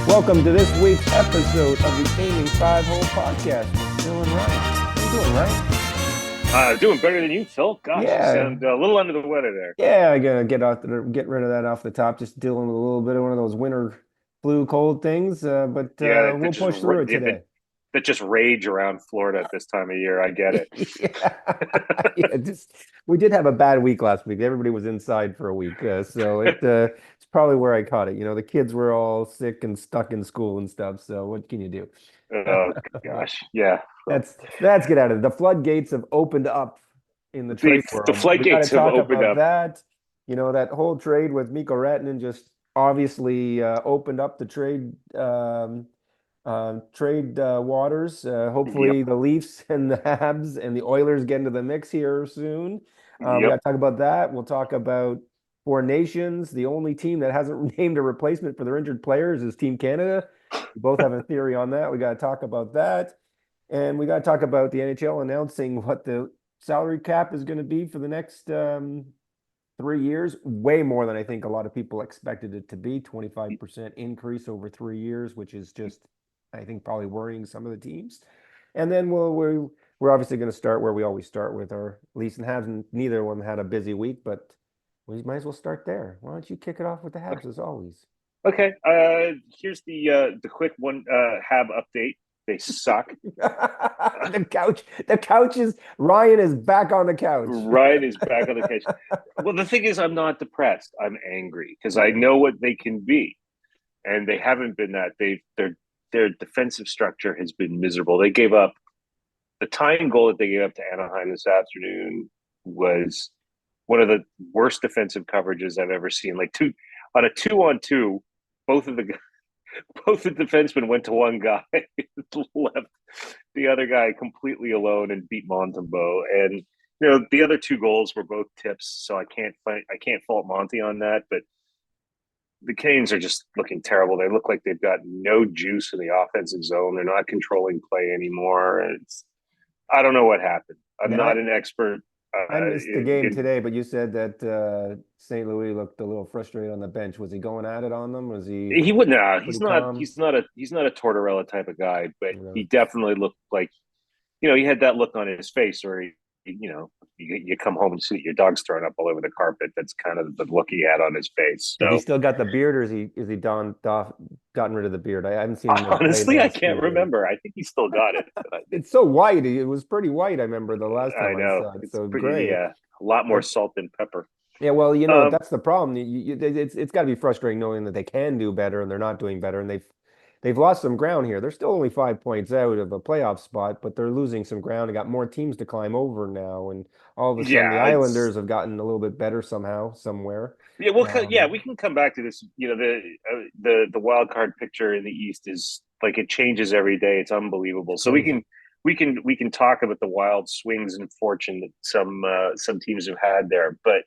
Welcome to this week's episode of the Aiming Five Hole Podcast with Phil and Ryan. How you doing, Ryan? Doing better than you, Phil. Gosh, you Yeah, sound a little under the weather there. yeah, I gotta get rid of that off the top. Just dealing with a little bit of one of those winter flu cold things, but Yeah, we'll push through it today. that just rage around Florida at this time of year. I get it. Yeah, yeah. Just we did have a bad week last week. Everybody was inside for a week, so it's probably where I caught it. You know, the kids were all sick and stuck in school and stuff. So what can you do? Oh But gosh, yeah. that's get out of it. The floodgates have opened up in the The trade the world. We got to floodgates have talk opened about up. that. You know, that whole trade with Mikko Rantanen just obviously opened up the trade waters. Yep, Hopefully, the Leafs and the Habs and the Oilers get into the mix here soon. We got yep, to talk about that. We'll talk about Four Nations. The only team that hasn't named a replacement for their injured players is Team Canada. We both have a theory on that. We got to talk about that. And we got to talk about the NHL announcing what the salary cap is going to be for the next 3 years. Way more than I think a lot of people expected it to be. 25% increase over 3 years, which is just, I think, probably worrying some of the teams. And then we're obviously going to start where we always start with our Leafs and Habs. And neither one had a busy week, but we might as well start there. Why don't you kick it off with the Habs as always? okay. Here's the quick one. Hab update. They suck. The couch is Ryan is back on the couch. Ryan is back on the case. Well, the thing is, I'm not depressed. I'm angry because I know what they can be, and they haven't been that. Their defensive structure has been miserable. They gave up the tying goal that they gave up to Anaheim this afternoon was one of the worst defensive coverages I've ever seen. Like on a 2-on-2, both of the both the defensemen went to one guy, left the other guy completely alone, and beat Montembeau. And the other two goals were both tips, so I can't fault Monty on that. But the Canes are just looking terrible. They look like they've got no juice in the offensive zone. They're not controlling play anymore. I don't know what happened. I'm Man, not an expert I missed the game in today, but you said that St. Louis looked a little frustrated on the bench. Was he going at it on them? Was he he wouldn't. pretty calm? He's not a Tortorella type of guy, but You know? he definitely looked like he had that look on his face where you come home and see your dog's thrown up all over the carpet. That's kind of the look he had on his face. Has he So still got the beard, or is he gotten rid of the beard? I haven't seen him in play the honestly, I last can't few games. remember. I think he still got it. It's so white. It was pretty white. I remember the last I time I know saw it. it's So pretty. gray. A lot more But salt than pepper. yeah, well, Um, that's the problem. It's got to be frustrating knowing that they can do better and they're not doing better, and they've lost some ground here. They're still only 5 points out of a playoff spot, but they're losing some ground. They got more teams to climb over now, and all of a sudden the yeah, it's Islanders have gotten a little bit better somehow, somewhere. Yeah, Um, we can come back to this. The wild card picture in the East is like it changes every day. It's unbelievable. it's So crazy. we can talk about the wild swings in fortune that some teams have had there. But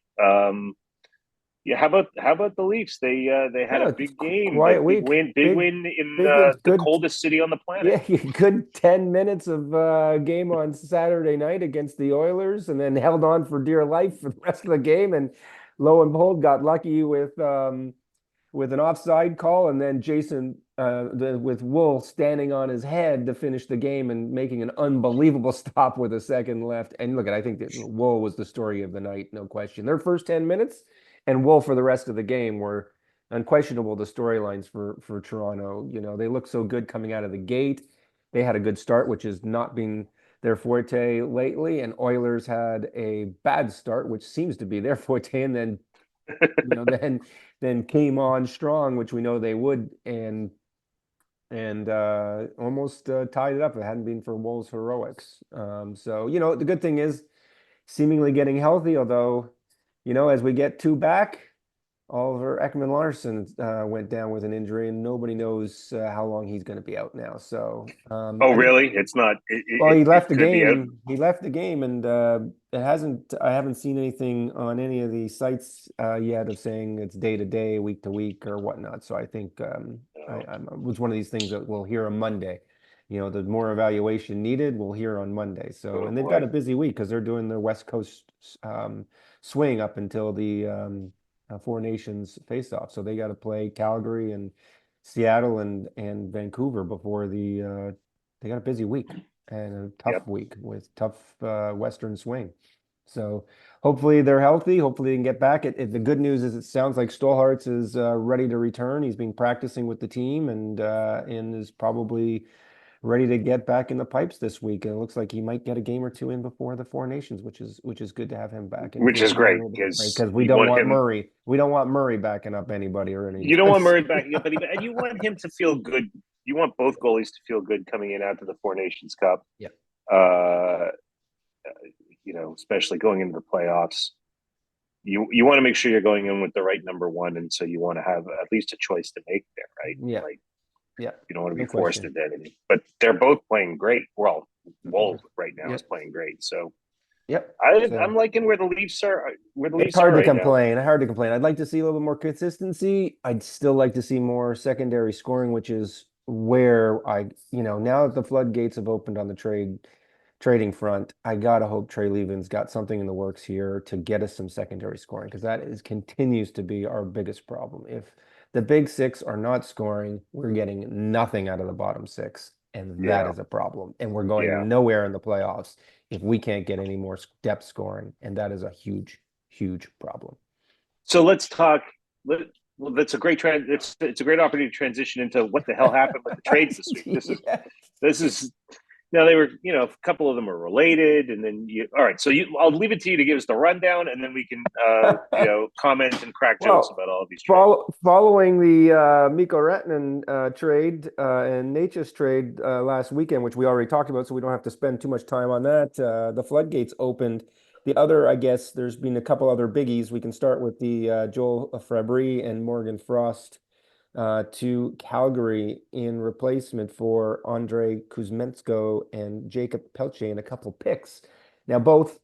yeah, how about the Leafs? They had Yeah, a it's big game, quiet week. big Big, win in big, it's the good. coldest city on the planet. Yeah, good 10 minutes of game on Saturday night against the Oilers, and then held on for dear life for the rest of the game. And lo and behold, got lucky with an offside call, and then Jason with Wool standing on his head to finish the game and making an unbelievable stop with a second left. And look, I think that Wool was the story of the night, no question. Their first 10 minutes and Wool for the rest of the game were unquestionable the storylines for Toronto. They looked so good coming out of the gate. They had a good start, which has not been their forte lately, and Oilers had a bad start, which seems to be their forte, and then you know then came on strong, which we know they would, and almost tied it up. If it hadn't been for Wolves' heroics. So the good thing is seemingly getting healthy, although as we get two back. Oliver Ekman-Larsson went down with an injury, and nobody knows how long he's going to be out now. So Oh, I think, really? It's not. well, he It left the could be out. game. He left the game, and it hasn't. I haven't seen anything on any of the sites yet of saying it's day to day, week to week, or whatnot. So I think it was one of these things that we'll hear on Monday. The more evaluation needed, we'll hear on Monday. So, Oh and they've got boy. a busy week because they're doing their West Coast swing up until the Four Nations face off. So they got to play Calgary and Seattle and Vancouver before they got a busy week and a tough Yep. week with tough Western swing. So hopefully they're healthy. Hopefully they can get back. The good news is it sounds like Stolhartz is ready to return. He's been practicing with the team and is probably ready to get back in the pipes this week. And it looks like he might get a game or two in before the Four Nations, which is good to have him back and Which give is him a great little bit of break because because we you don't want want him. Murray. We don't want Murray backing up anybody or You don't anytime want Murray soon. backing up, and you want him to feel good. You want both goalies to feel good coming in after the Four Nations Cup. Yeah. Uh, especially going into the playoffs. You want to make sure you're going in with the right number one, and so you want to have at least a choice to make there, right? Yeah. Like Yeah. you don't want to No be forced question. into anything. But they're both playing great. Well, Wold right now is Yep. playing great. So Yep. I'm So liking where the Leafs are. Where the it's Leafs are hard to right now. complain. Hard to complain. I'd like to see a little bit more consistency. I'd still like to see more secondary scoring, which is where now that the floodgates have opened on the trading front, I gotta hope Trey Levin's got something in the works here to get us some secondary scoring because that is continues to be our biggest problem. If the big six are not scoring, we're getting nothing out of the bottom six, and that Yeah, is a problem. And we're yeah. going nowhere in the playoffs if we can't get any more depth scoring, and that is a huge, huge problem. So let's talk. Well, that's a great trend. It's a great opportunity to transition into what the hell happened with the trades this week. Yes. This is now they were, a couple of them are related, and then all right. So I'll leave it to you to give us the rundown, and then we can, comment and crack jokes Well, about all of these trades. following the Mikko Rantanen trade and Nature's trade last weekend, which we already talked about, so we don't have to spend too much time on that. The floodgates opened. The other, I guess, there's been a couple other biggies. We can start with the Joel Fabry and Morgan Frost to Calgary in replacement for Andrei Kuzmensko and Jacob Pelche and a couple picks. Now, both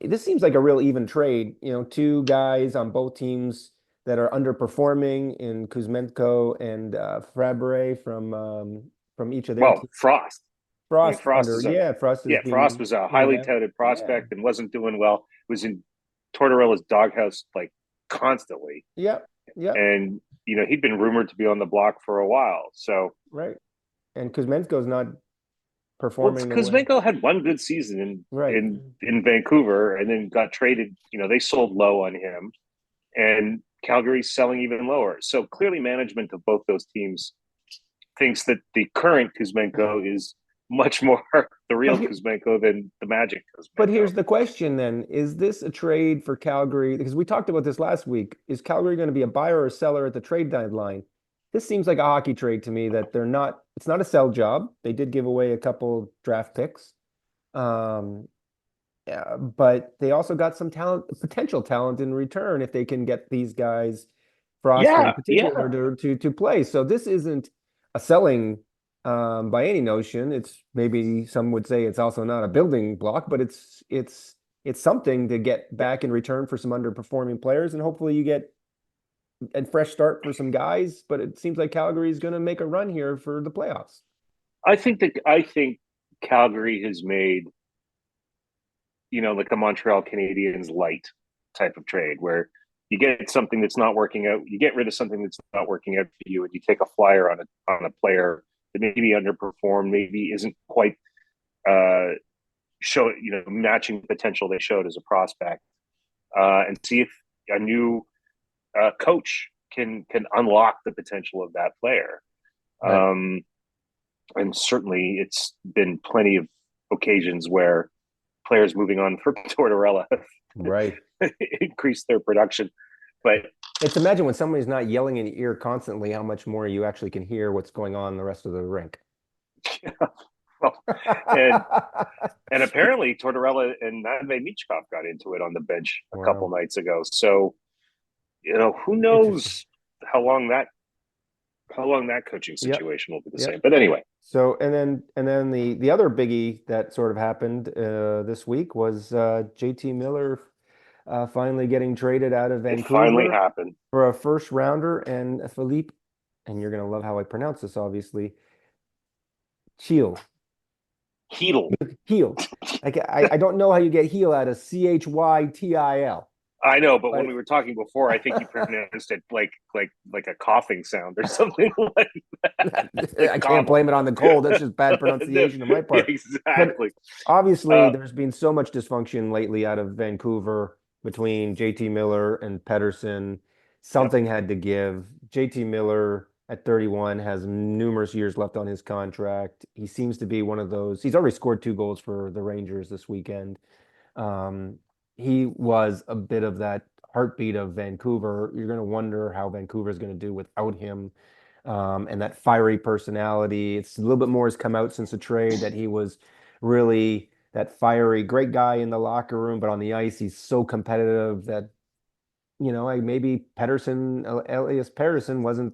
this seems like a real even trade. Two guys on both teams that are underperforming in Kuzmenko and Fabre from each of their Well, teams. Frost. I mean, Frost under, yeah, Frost is Frost being was a being highly down. touted Yeah, prospect and wasn't doing well. Was in Tortorella's doghouse like constantly, yep, yep, and he'd been rumored to be on the block for a while. So, right. And Kuzmensko's not well, performing the way. Kuzmenko had one good season in Right. in Vancouver, and then got traded. They sold low on him, and Calgary's selling even lower. So clearly, management of both those teams thinks that the current Kuzmenko is much more the But real here, Kuzmenko than the Magic but Kuzmenko. here's the question then. Is this a trade for Calgary? Because we talked about this last week. Is Calgary going to be a buyer or a seller at the trade deadline? This seems like a hockey trade to me that it's not a sell job. They did give away a couple draft picks. Um, yeah, but they also got some potential talent in return if they can get these guys, Frost in Yeah, particular, yeah. to play. So this isn't a selling by any notion. It's maybe some would say it's also not a building block, but it's something to get back in return for some underperforming players, and hopefully you get a fresh start for some guys. But it seems like Calgary is going to make a run here for the playoffs. I think Calgary has made like a Montreal Canadiens light type of trade where you get something that's not working out, you get rid of something that's not working out for you, and you take a flyer on a player that maybe underperformed, maybe isn't quite uh, show matching potential they showed as a prospect, and see if a new coach can unlock the potential of that player. Right. And certainly, it's been plenty of occasions where players moving on for Tortorella Right. increase their production. But It's imagine when somebody's not yelling in your ear constantly, how much more you actually can hear what's going on in the rest of the rink. well, and and apparently Tortorella and Matvey Michkov got into it on the bench a couple Wow. nights ago. So who Interesting. knows how long that coaching Yep. situation will be the same. Yep. But anyway, So and then the other biggie that sort of happened this week was JT Miller finally getting traded out of it finally Vancouver happened. for a first rounder and Philippe, and you're gonna love how I pronounce this, obviously. Cheel. Heedle. Heel. Like I don't know how you get heel out of Chytil. I know, but when But we were talking before, I think you pronounced it like a coughing sound or something like that, like I can't gobble. blame it on the cold. That's just bad No, pronunciation on my yeah, part. But exactly. obviously, Uh, there's been so much dysfunction lately out of Vancouver between JT Miller and Pedersen. yep. Something had to give. JT Miller at 31 has numerous years left on his contract. He seems to be one of those. He's already scored 2 goals for the Rangers this weekend. Um, he was a bit of that heartbeat of Vancouver. You're going to wonder how Vancouver is going to do without him. And that fiery personality. It's a little bit more has come out since the trade that he was really that fiery, great guy in the locker room, but on the ice, he's so competitive that maybe Pedersen, Elias Pettersson wasn't,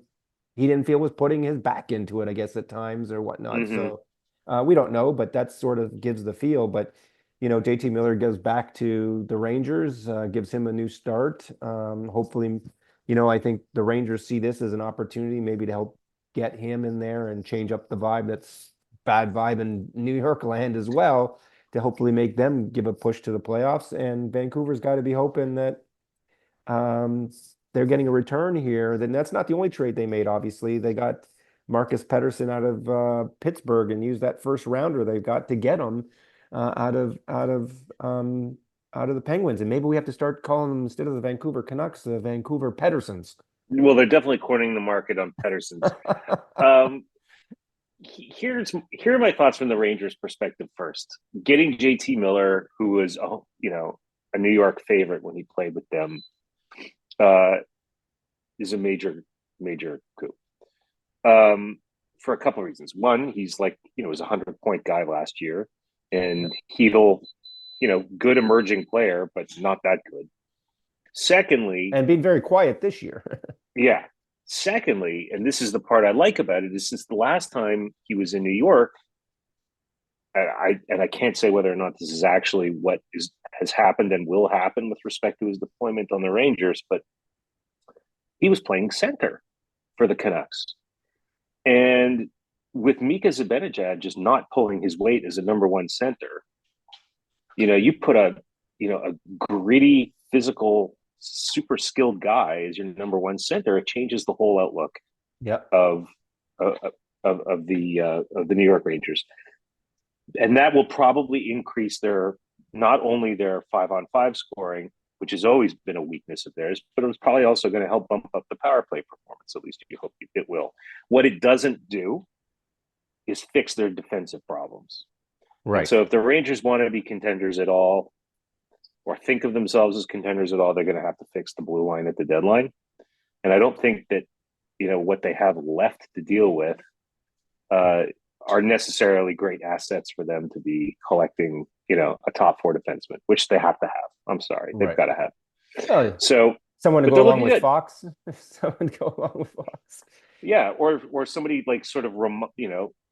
he didn't feel was putting his back into it, I guess, at times or whatnot. Hmm. So we don't know, but that sort of gives the feel. But, JT Miller goes back to the Rangers, gives him a new start. Hopefully, I think the Rangers see this as an opportunity maybe to help get him in there and change up the vibe that's bad vibe in New York land as well to hopefully make them give a push to the playoffs. And Vancouver's got to be hoping that um, they're getting a return here. Then that's not the only trade they made, obviously. They got Marcus Pettersson out of Pittsburgh and used that first rounder they've got to get him out of the Penguins. And maybe we have to start calling them instead of the Vancouver Canucks, the Vancouver Pedersons. Well, they're definitely cornering the market on Pedersen's. Um, here are my thoughts from the Rangers' perspective. First, getting JT Miller, who was a New York favorite when he played with them, uh, is a major coup. For a couple of reasons. One, he's was a 100-point guy last year, Yeah. and he'll good emerging player, but not that good. Secondly, And being very quiet this year. yeah. Secondly, and this is the part I like about it, is since the last time he was in New York, and I can't say whether or not this is actually what has happened and will happen with respect to his deployment on the Rangers, but he was playing center for the Canucks. And with Mika Zibanejad just not pulling his weight as a number one center, you put a gritty, physical, super skilled guy as your number one center, it changes the whole outlook Yep. of of, of the New York Rangers, and that will probably increase their not only their 5-on-5 scoring, which has always been a weakness of theirs, but it was probably also going to help bump up the power play performance. At least you hope it will. What it doesn't do is fix their defensive problems. And Right. so if the Rangers want to be contenders at all, or think of themselves as contenders at all, they're going to have to fix the blue line at the deadline. And I don't think that what they have left to deal with uh, are necessarily great assets for them to be collecting, a top four defenseman, which they have to have. I'm sorry, they've Right. got to have. Oh, So, someone to but go they're along looking with good. Fox. Someone to go along with Fox. Yeah, or somebody like sort of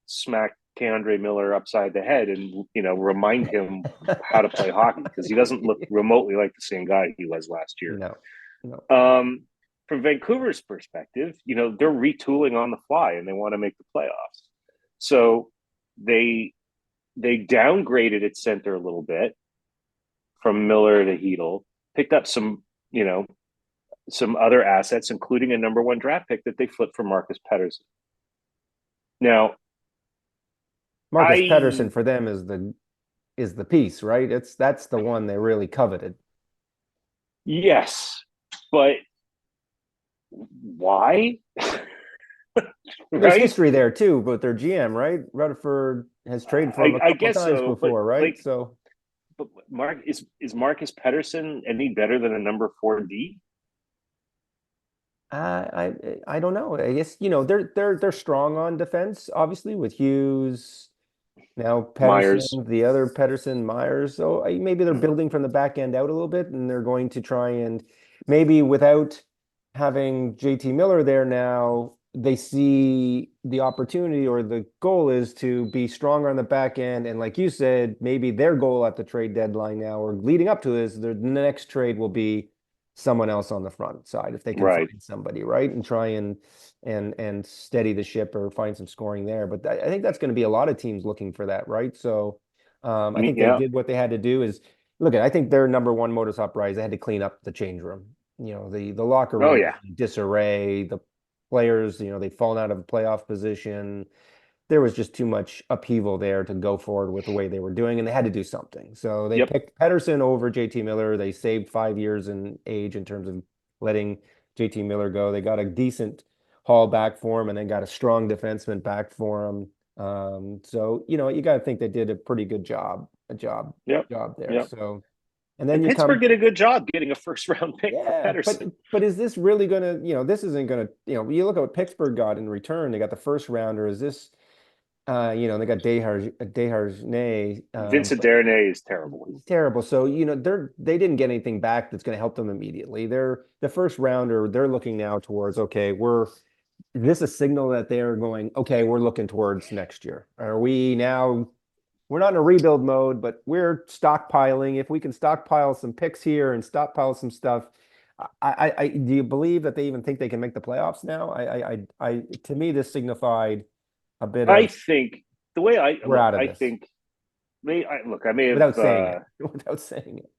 smack Keandre Miller upside the head and remind him how to play hockey because he doesn't look remotely like the same guy he was last year. No, no. Um, from Vancouver's perspective, they're retooling on the fly and they want to make the playoffs. So they downgraded at center a little bit from Miller to Hedel, picked up some other assets, including a number one draft pick that they flipped for Marcus Pettersson. Now, Marcus I Pettersson for them is the piece, right? That's the one they really coveted. yes, but why? There's Right? history there too, but their GM, right? Rutherford has traded for him a I couple guess times so, but before, right? So but Mark is Marcus Pettersson any better than a number 4D? I don't know. I guess they're strong on defense, obviously with Hughes. Now Myers, Pedersen, the other Pedersen, Myers. So maybe they're building from the back end out a little bit, and they're going to try and maybe without having JT Miller there now, they see the opportunity or the goal is to be stronger on the back end. And like you said, maybe their goal at the trade deadline now or leading up to this, the next trade will be someone else on the front side if they can right? find somebody, right? And try and steady the ship or find some scoring there. But I think that's going to be a lot of teams looking for that, right? So I think they Yeah, did what they had to do is look, I think their number one modus operandi is they had to clean up the change room. The locker Oh room was yeah, in disarray. The players, they've fallen out of a playoff position. There was just too much upheaval there to go forward with the way they were doing, and they had to do something. So they yep, picked Pedersen over JT Miller. They saved 5 years in age in terms of letting JT Miller go. They got a decent haul back for him, and then got a strong defenseman back for him. So you got to think they did a pretty good yep, job there. yep. So, and then And you Pittsburgh come, did a good job getting a first round pick for yeah, but Pedersen. is this really gonna, this isn't gonna, you look at what Pittsburgh got in return. They got the first rounder. Is this, they got Desharnais, Vincent but Darnay is terrible. it's terrible. So, they didn't get anything back that's going to help them immediately. They're the first rounder. They're looking now towards, okay, is this a signal that they're going, okay, we're looking towards next year? Are we now, we're not in a rebuild mode, but we're stockpiling. If we can stockpile some picks here and stockpile some stuff, do you believe that they even think they can make the playoffs now? To me, this signified a bit I of think the way I we're look, out of I this think I may have without saying it. Without saying it.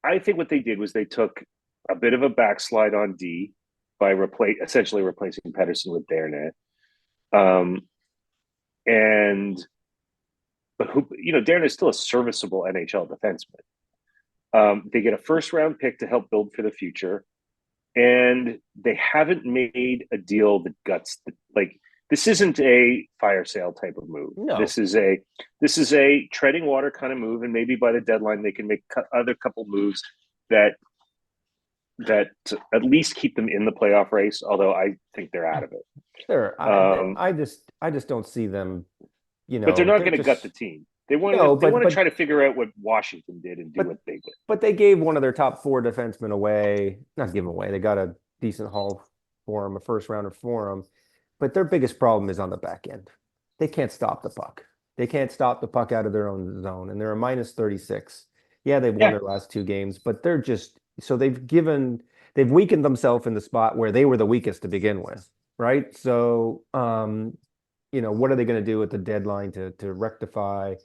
I think what they did was they took a bit of a backslide on D by essentially replacing Pedersen with Darnay. Um, and but Darnay is still a serviceable NHL defenseman. They get a first round pick to help build for the future, and they haven't made a deal that guts like this isn't a fire sale type of move. No, This is a treading water kind of move, and maybe by the deadline they can make other couple moves that that at least keep them in the playoff race. Although I think they're out of it. sure. Um, I just don't see them. but they're not They're going to gut the just team. They want to no, they but want to try but to figure out what Washington did and do but what they did. but they gave one of their top four defensemen away. Not give him away. They got a decent haul for him, a first rounder for him. But their biggest problem is on the back end. They can't stop the puck. They can't stop the puck out of their own zone, and they're a minus 36. Yeah, they've won Yeah, their last two games, but they're just so they've weakened themselves in the spot where they were the weakest to begin with, right? So, what are they going to do at the deadline to rectify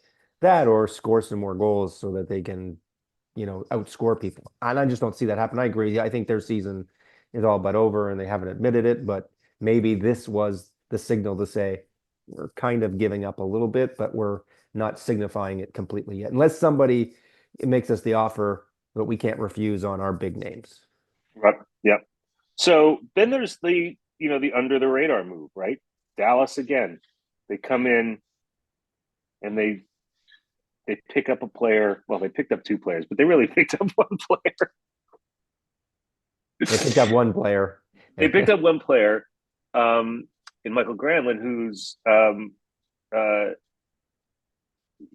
that or score some more goals so that they can, outscore people? And I just don't see that happen. I agree. I think their season is all but over, and they haven't admitted it, but maybe this was the signal to say we're kind of giving up a little bit, but we're not signifying it completely yet, unless somebody makes us the offer that we can't refuse on our big names. right. Yeah. So then there's the under the radar move, right? Dallas again. They come in and they pick up a player. Well, they picked up two players, but they really picked up one player. They picked up one player. They picked up one player in Michael Granlund, uh,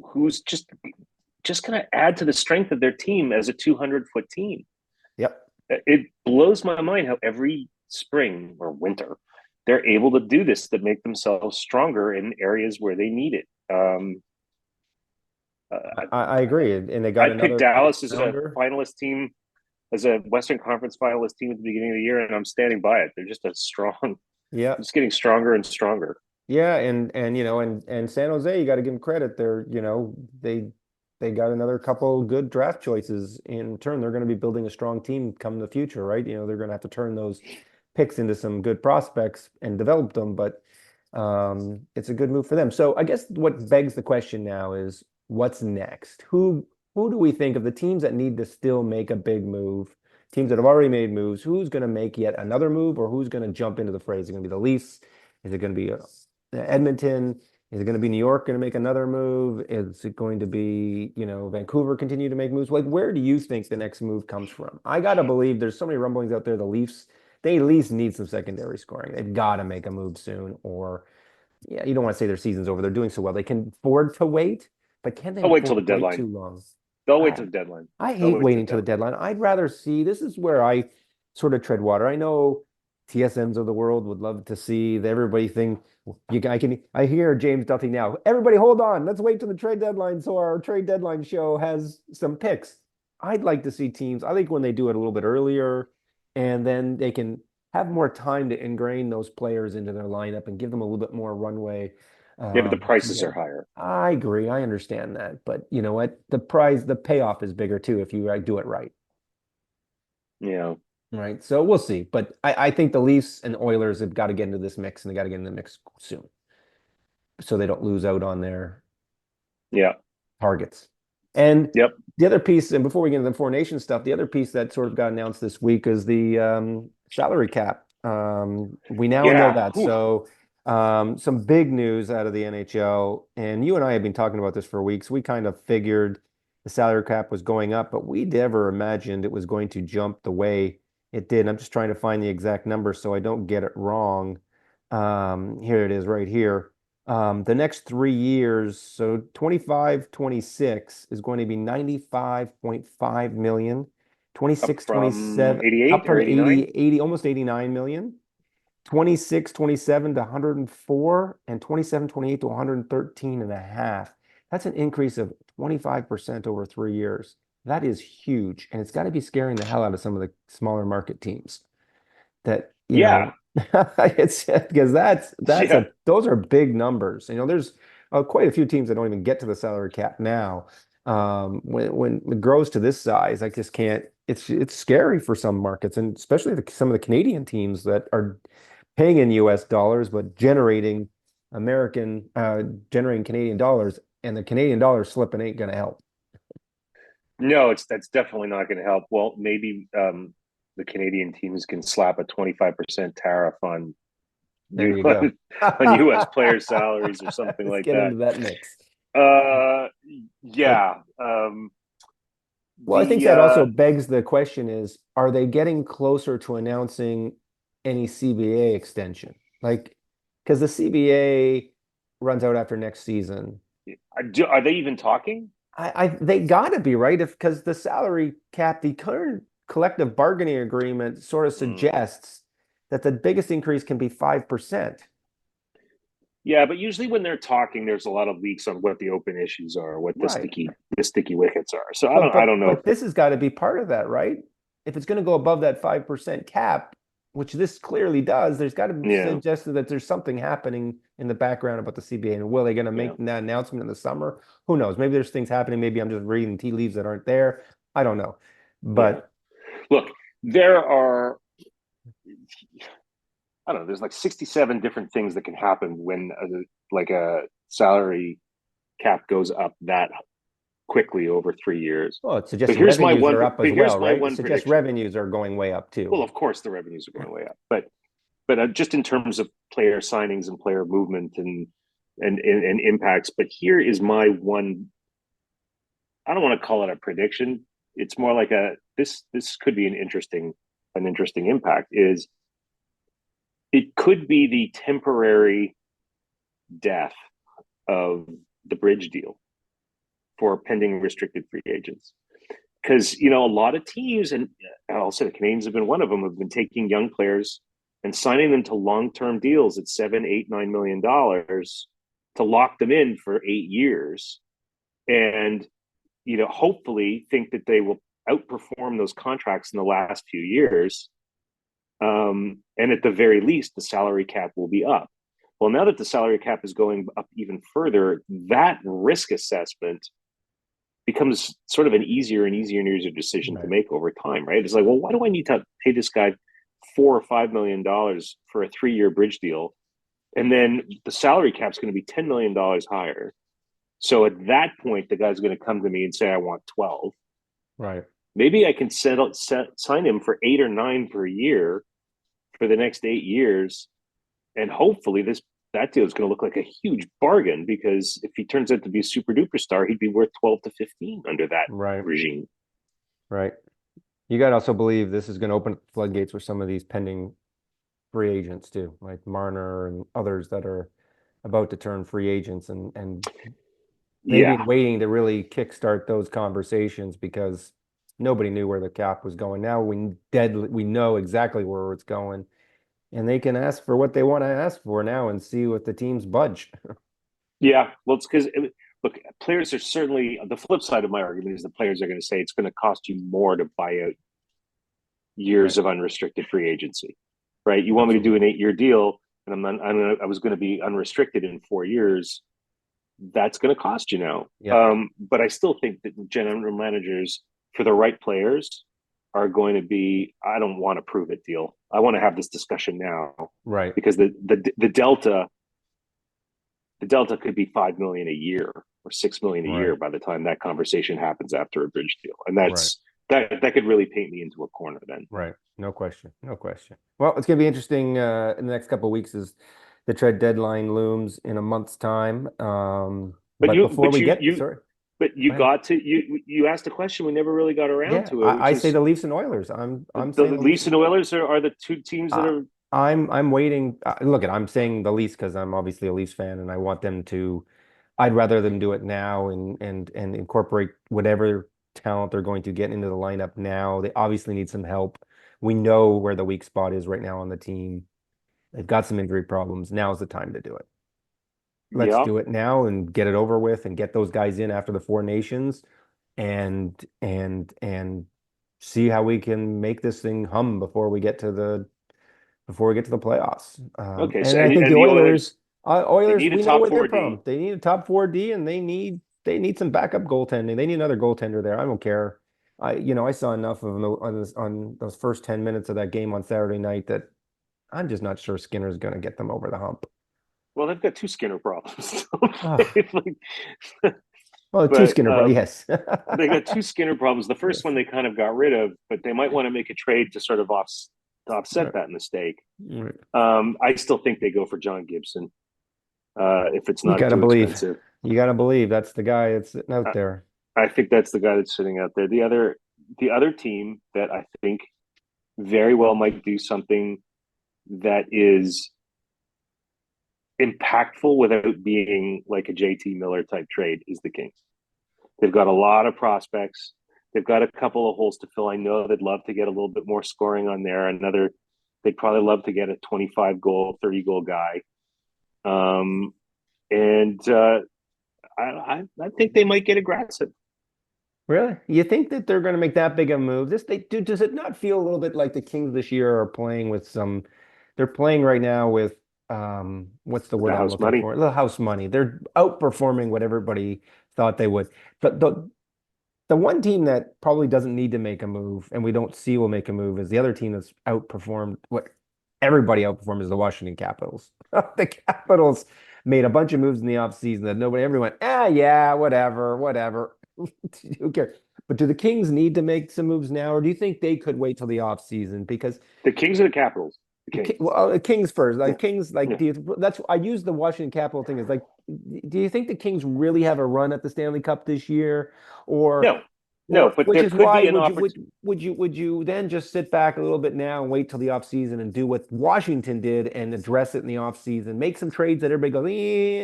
who's just going to add to the strength of their team as a 200-foot team. Yep. It blows my mind how every spring or winter they're able to do this to make themselves stronger in areas where they need it. I agree. And they got I picked another Dallas as a rounder. finalist team, as a Western Conference finalist team at the beginning of the year, and I'm standing by it. They're just a strong, Yeah. just getting stronger and stronger. Yeah, and San Jose, you got to give them credit. They got another couple good draft choices in return. They're going to be building a strong team come the future, right? They're going to have to turn those picks into some good prospects and develop them, but it's a good move for them. So I guess what begs the question now is what's next? Who do we think of the teams that need to still make a big move? Teams that have already made moves, who's going to make yet another move or who's going to jump into the fray? Is it going to be the Leafs? Is it going to be Edmonton? Is it going to be New York going to make another move? Is it going to be, Vancouver continue to make moves? Like, where do you think the next move comes from? I got to believe there's so many rumblings out there. The Leafs, they at least need some secondary scoring. They've got to make a move soon. Or, yeah, you don't want to say their season's over. They're doing so well. They can afford to wait, but can they I'll wait till the afford to wait deadline. too long? They'll wait I, till the deadline. I They'll hate wait till waiting the till the deadline. deadline. I'd rather see this is where I sort of tread water. I know TSNs of the world would love to see everybody think I hear James Duthie now. Everybody hold on. Let's wait till the trade deadline so our trade deadline show has some picks. I'd like to see teams. I think when they do it a little bit earlier and then they can have more time to ingrain those players into their lineup and give them a little bit more runway. Yeah, but the to prices get are it. higher. I agree. I understand that. But you know what? The prize, the payoff is bigger too if you do it right. Yeah. Right. So we'll see. But I think the Leafs and Oilers have got to get into this mix and they got to get in the mix soon so they don't lose out on their Yeah. targets. And Yep. the other piece, and before we get into the Four Nations stuff, the other piece that sort of got announced this week is the salary cap. We now know Yeah. that. Whew. So some big news out of the NHL, and you and I have been talking about this for weeks. We kind of figured the salary cap was going up, but we never imagined it was going to jump the way it did. And I'm just trying to find the exact number so I don't get it wrong. Here it is right here. The next 3 years, so 25, 26 is going to be 95.5 million. Up 26, from 27, up 88 or from 89. 80, almost 89 million. 26, 27 to 104, and 27, 28 to 113 and a half. That's an increase of 25% over 3 years. That is huge. And it's got to be scaring the hell out of some of the smaller market teams that, Yeah. it's because that's Yeah. a those are big numbers. There's quite a few teams that don't even get to the salary cap now. When it grows to this size, I just can't. It's scary for some markets, and especially some of the Canadian teams that are paying in U.S. dollars but generating Canadian dollars, and the Canadian dollar slipping ain't going to help. No, that's definitely not going to help. Well, maybe the Canadian teams can slap a 25% tariff on There you you go. on U.S. players' salaries or something Let's like get that. into that mix. Uh, But yeah. well, I think The that also begs the question is, are they getting closer to announcing any CBA extension? Like, because the CBA runs out after next season. are they even talking? They gotta be right if because the salary cap, the current collective bargaining agreement sort of Mm. suggests that the biggest increase can be 5%. Yeah, but usually when they're talking, there's a lot of leaks on what the open issues are, what Right. the sticky wickets are. So But I but don't know if but this has got to be part of that, right? If it's going to go above that 5% cap, which this clearly does, there's got to be yeah, suggested that there's something happening in the background about the CBA. And will they going to yeah, make that announcement in the summer? Who knows? Maybe there's things happening. Maybe I'm just reading tea leaves that aren't there. I don't know. yeah. But Look, there are I don't know. There's like 67 different things that can happen when like a salary cap goes up that quickly over 3 years. well, it suggests revenues are up as But here's well, my right? It one suggests prediction. revenues are going way up Well, too. of course the revenues are going way up, but just in terms of player signings and player movement and impacts. But here is my one. I don't want to call it a prediction. It's more like a this could be an interesting impact. Is it could be the temporary death of the bridge deal for pending restricted free agents. Because, a lot of teams, and I'll say the Canadians have been one of them, have been taking young players and signing them to long term deals at 7, 8, $9 million to lock them in for 8 years. And, hopefully think that they will outperform those contracts in the last few years. And at the very least, the salary cap will be up. Well, now that the salary cap is going up even further, that risk assessment becomes sort of an easier and easier decision to Right. make over time, right? It's like, well, why do I need to pay this guy $4 or $5 million for a 3 year bridge deal? And then the salary cap is going to be $10 million higher. So at that point, the guy's going to come to me and say, I want 12. Right. Maybe I can sign him for 8 or 9 per year for the next 8 years. And hopefully that deal is going to look like a huge bargain because if he turns out to be a super duper star, he'd be worth 12 to 15 under that Right. regime. Right. You got to also believe this is going to open up the floodgates for some of these pending free agents too, like Marner and others that are about to turn free agents, and they've Yeah. been waiting to really kickstart those conversations because nobody knew where the cap was going. Now we know exactly where it's going, and they can ask for what they want to ask for now and see what the teams budge. Yeah. Well, it's because, look, players are certainly the flip side of my argument is the players are going to say it's going to cost you more to buy out Right. years of unrestricted free agency, right? You want me to do an Absolutely. 8 year deal. and I was going to be unrestricted in 4 years, that's going to cost you now. Yeah. But I still think that general managers for the right players are going to be. I don't want to prove it deal. I want to have this discussion now Right. because the delta could be 5 million a year or 6 million a year Right. by the time that conversation happens after a bridge deal, and Right. that could really paint me into a corner then. Right. No question. No question. Well, it's going to be interesting in the next couple of weeks as the trade deadline looms in a month's time. But But you, before but we you, get, you, sorry, but go you ahead. got to you asked a question we never really got around Yeah, to it, I which say is the Leafs and Oilers. I'm the saying the Leafs. Leafs and Oilers are the two teams that Uh, are. I'm waiting. Look, I'm saying the Leafs because I'm obviously a Leafs fan, and I want them to. I'd rather them do it now and incorporate whatever talent they're going to get into the lineup now. They obviously need some help. We know where the weak spot is right now on the team. They've got some injury problems. Now's the time to do it. Let's Yeah. do it now and get it over with and get those guys in after the Four Nations and see how we can make this thing hum before we get to the playoffs. Okay. So And I think and the the Oilers, Oilers, they Oilers, need a we know top what their four problem. D. They need a top 4D and they need some backup goaltending. They need another goaltender there. I don't care. I saw enough of them on those first 10 minutes of that game on Saturday night that I'm just not sure Skinner's going to get them over the hump. Well, they've got two Skinner problems. Oh, well, two but Skinner, bro. Yes. they got two Skinner problems. The first Yes. one they kind of got rid of, but they might want to make a trade to sort of to offset Right. that mistake. Right. I still think they go for John Gibson if it's You not gotta too believe. expensive. You gotta believe that's the guy that's sitting out I, there. I think that's the guy that's sitting out there. The other team that I think very well might do something that is impactful without being like a JT Miller type trade is the Kings. They've got a lot of prospects. They've got a couple of holes to fill. I know they'd love to get a little bit more scoring on there. They'd probably love to get a 25 goal, 30 goal guy. And I think they might get aggressive. Really? You think that they're going to make that big a move? This they do. Does it not feel a little bit like the Kings this year are playing with some? They're playing right now with what's the With the word I'm house looking money. for? The house money. They're outperforming what everybody thought they would. The one team that probably doesn't need to make a move, and we don't see will make a move, is the other team that's outperformed what everybody outperformed is the Washington Capitals. The Capitals made a bunch of moves in the offseason that everyone, yeah, whatever, whatever. Who cares? But do the Kings need to make some moves now, or do you think they could wait till the offseason? Because The Kings are the Capitals. The Kings. well, the Kings first, Yeah. like Kings, like Yeah. do you, that's I use the Washington Capital thing as like, do you think the Kings really have a run at the Stanley Cup this year, or No, no, but which there is could why be an opportunity. would you then just sit back a little bit now and wait till the offseason and do what Washington did and address it in the offseason, make some trades that everybody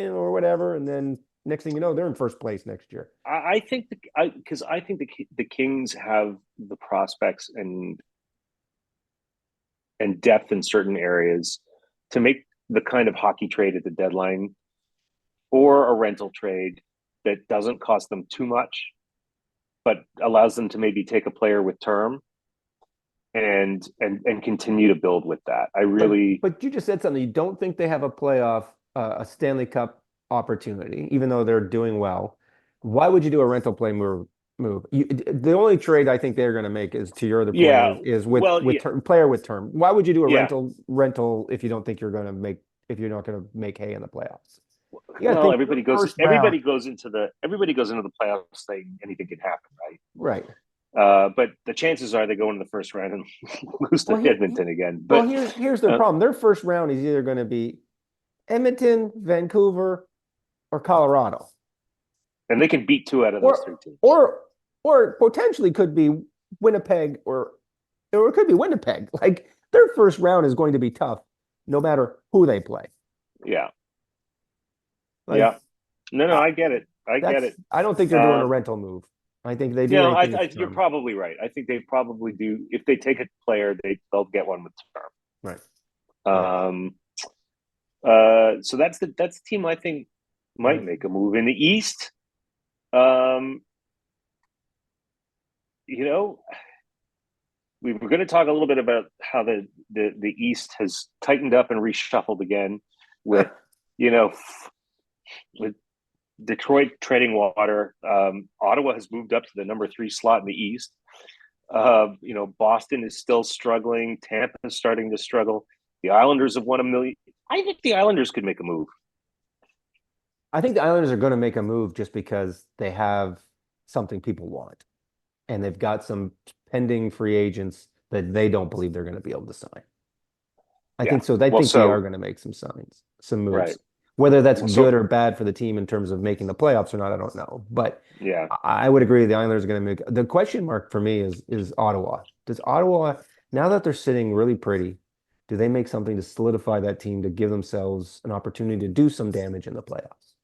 goes or whatever, and then next thing you know, they're in first place next year. I think because I think the Kings have the prospects and depth in certain areas to make the kind of hockey trade at the deadline or a rental trade that doesn't cost them too much, but allows them to maybe take a player with term and continue to build with that. I But really but you just said something. You don't think they have a playoff, a Stanley Cup opportunity, even though they're doing well. Why would you do a rental play move? The only trade I think they're going to make is to your other point yeah. is Well, with yeah, term, player with term. Why would you do a yeah. rental if you don't think you're going to make if you're not going to make hay in the playoffs? You got to Well, think your first round, everybody goes into the playoffs saying anything can happen, right? right? But the chances are they go into the first round and lose to Well, Edmonton again. well, But here's their uh, problem. Their first round is either going to be Edmonton, Vancouver, or Colorado. and they can beat two out of those three or teams. or or potentially could be Winnipeg or it could be Winnipeg. Like their first round is going to be tough, no matter who they play. Yeah, Like yeah. No, uh, I get it. I get it. I don't think they're doing a Um, rental move. I think they do no, anything with you're term. probably right. I think they probably do. If they take a player, they'll get one with Right. Right. term. So that's the team I think might Right. make a move in the East. Um, you know, we were going to talk a little bit about how the East has tightened up and reshuffled again with, you know, with Detroit treading water. Ottawa has moved up to the number 3 slot in the East. Boston is still struggling. Tampa is starting to struggle. The Islanders have won a million. I think the Islanders could make a move. I think the Islanders are going to make a move just because they have something people want, and they've got some pending free agents that they don't believe they're going to be able to sign. I Yeah. think so. I Well, think they are so going to make some right. moves. Whether that's Well, good so or bad for the team in terms of making the playoffs or not, I don't know. But yeah, I would agree the Islanders are going to make the question mark for me is Ottawa. Does Ottawa, now that they're sitting really pretty, do they make something to solidify that team to give themselves an opportunity to do some damage in the playoffs?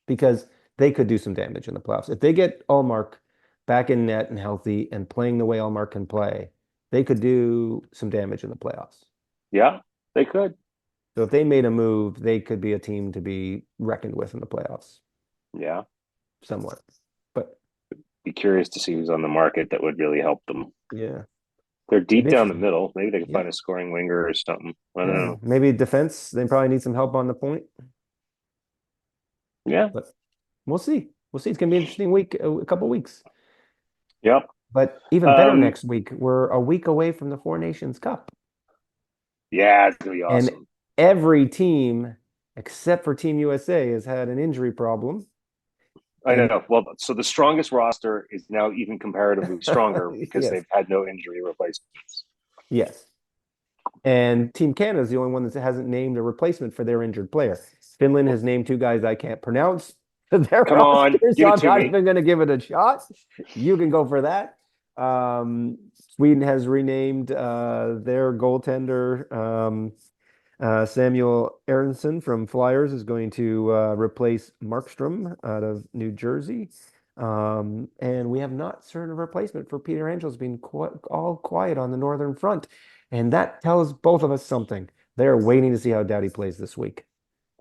Because they could do some damage in the playoffs. If they get Allmark back in net and healthy and playing the way Allmark can play, they could do some damage in the playoffs. yeah, they could. So if they made a move, they could be a team to be reckoned with in the playoffs, Yeah, somewhat. But be curious to see who's on the market that would really help them. yeah, They're it'd deep be down the interesting. middle. Maybe they can Yeah, find a scoring winger or something. I don't yeah. know. Maybe defense. They probably need some help on the point, Yeah, but we'll see. We'll see. It's gonna be an interesting week, a couple weeks. yep. But even better Um, next week, we're a week away from the Four Nations Cup. yeah, it's gonna be And awesome. every team except for Team USA has had an injury problem. I And know. Well, so the strongest roster is now even comparatively stronger because yes, they've had no injury replacements. yes. And Team Canada is the only one that hasn't named a replacement for their injured player. Finland has named two guys I can't pronounce their Come on, roster, give so it I'm to not me. even going to give it a shot. You can go for that. Sweden has renamed their goaltender. Samuel Aronson from Flyers is going to replace Markstrom out of New Jersey. And we have not certain a replacement for Peter Angelo's been all quiet on the Northern Front. And that tells both of us something. They're waiting to see how Doughty plays this week.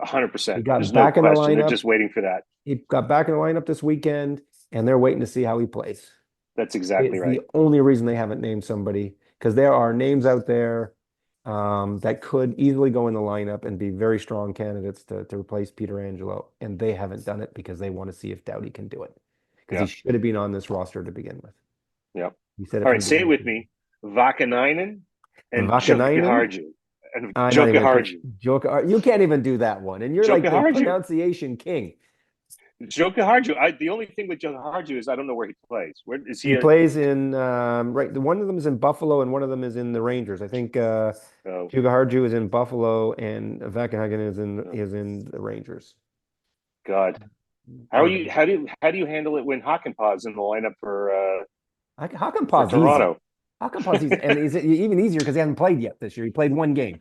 He 100%. got There's no back in the question. They're lineup. just waiting for that. He got back in the lineup this weekend, and they're waiting to see how he plays. That's exactly It's the right. only reason they haven't named somebody because there are names out there that could easily go in the lineup and be very strong candidates to replace Peter Angelo, and they haven't done it because they want to see if Doughty can do it because he Yeah. should have been on this roster to begin with. Yeah. He said it All from right. the Say it beginning. with me. Vakanainen and Vakanainen, Jokiharju. And I'm not even Jokiharju. Joker. You can't even do that one, and you're like the Jokiharju. pronunciation king. Jokiharju. The only thing with Jokiharju is I don't know where he plays. Where is he? He plays in right. One of them is in Buffalo, and one of them is in the Rangers. I think Oh, Hugo is in Buffalo, and Vakenhagen oh, is in the Rangers. God. How are Or you? How do you handle it when Hakanpah's in the lineup for Hakanpah's easy. Toronto? Hakanpah's easy, and he's even easier because he hasn't played yet this year. He played one game,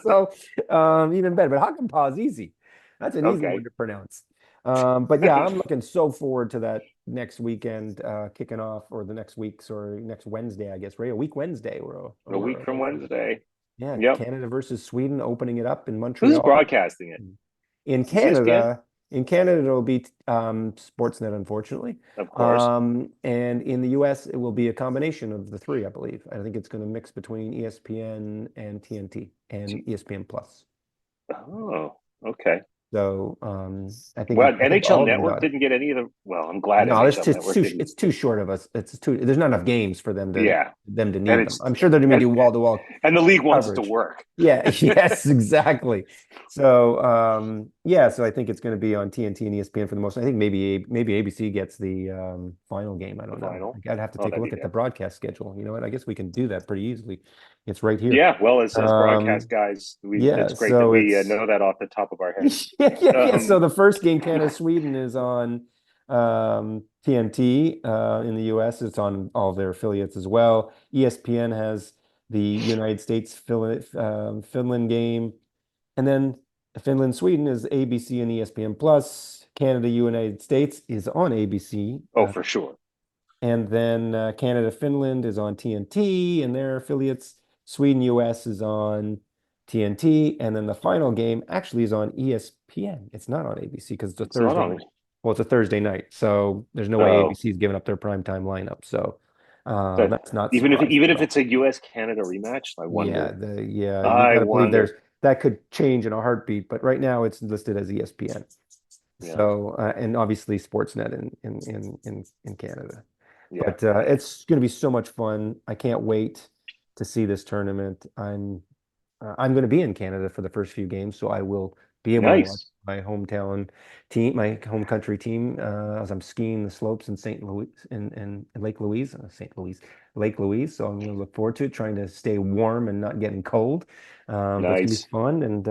so even better. But Hakanpah's easy. That's an easy one Okay. to pronounce. But yeah, I'm looking so forward to that next weekend kicking off, or the next week's, or next Wednesday, I guess, right? A week Wednesday, A week or from Wednesday. yeah, Yep. Canada versus Sweden opening it up in Who's Montreal. broadcasting it? In Is ESPN? Canada, in Canada, it'll be Sportsnet, unfortunately. Of course. And in the US, it will be a combination of the three, I believe. I think it's going to mix between ESPN and TNT and ESPN Plus. Oh, okay. So Well, I think NHL all of them Network got it. didn't get any of the. Well, I'm glad No, NHL Network didn't. it's too short of us. It's too there's not enough games for Yeah, them to and need them. it's I'm sure they're going to and do wall-to-wall and the league wants it to coverage. work. Yeah, yes, exactly. So yeah, so I think it's going to be on TNT and ESPN for the most. I think maybe ABC gets the final game. I The don't know. final. I'd have to Oh, take a that'd look be at the good. broadcast schedule. You know what? I guess we can do that pretty easily. It's right here. Yeah, well, as broadcast Um, guys, we yeah, it's great that so we it's know that off the top of our heads. yeah. So Um, the first game, Canada Sweden, is on TNT in the US. It's on all their affiliates as well. ESPN has the United States Finland game, and then Finland Sweden is ABC and ESPN Plus. Canada United States is on ABC, oh, for sure. and then Canada Finland is on TNT and their affiliates. Sweden US is on TNT, and then the final game actually is on ESPN. It's not on ABC because it's a It's not Thursday on. night. Well, it's a Thursday night, so there's no way Oh, ABC is giving up their primetime lineup. So That That's not even surprising at if all. it's a U.S. Canada rematch, I Yeah, wonder. you I got to believe wonder. that could change in a heartbeat, but right now it's listed as ESPN. Yeah, So, and obviously Sportsnet in Canada. yeah, But it's going to be so much fun. I can't wait to see this tournament. I'm going to be in Canada for the first few games, so I will be able to watch nice, my hometown team, my home country team, as I'm skiing the slopes in St. Louis in Lake Louise, St. Louis, Lake Louise. So I'm going to look forward to it, trying to stay warm and not getting cold. But it's going to be nice. fun, and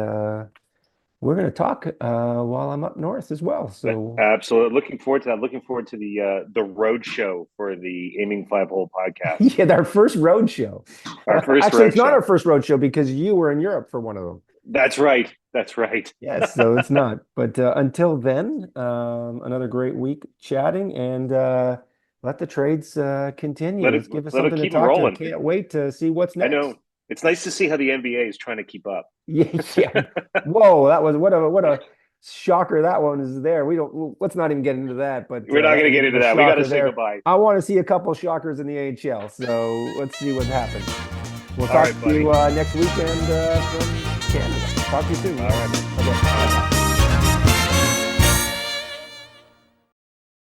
we're going to talk while I'm up north as well. So Absolutely. Looking forward to that. Looking forward to the road show for the Aiming Five Hole podcast. yeah, our first road show. Our first Actually, road it's not our show. first road show because you were in Europe for one of them. That's right. That's right. Yes, so it's not. But until then, another great week chatting and let the trades continue. Let's give us Let it something to keep them talk to. rolling. Can't wait to see what's I know next. it's nice to see how the NBA is trying to keep up. Yeah, yeah. Whoa, that was what a shocker that one is there. We don't let's not even get into that, but We're not that going to was a get bit of into a that. We got to shocker say there. goodbye. I want to see a couple shockers in the AHL. So let's see what happens. We'll All talk right, to you buddy. next weekend from Canada. Talk to you soon. All right. Okay. Bye.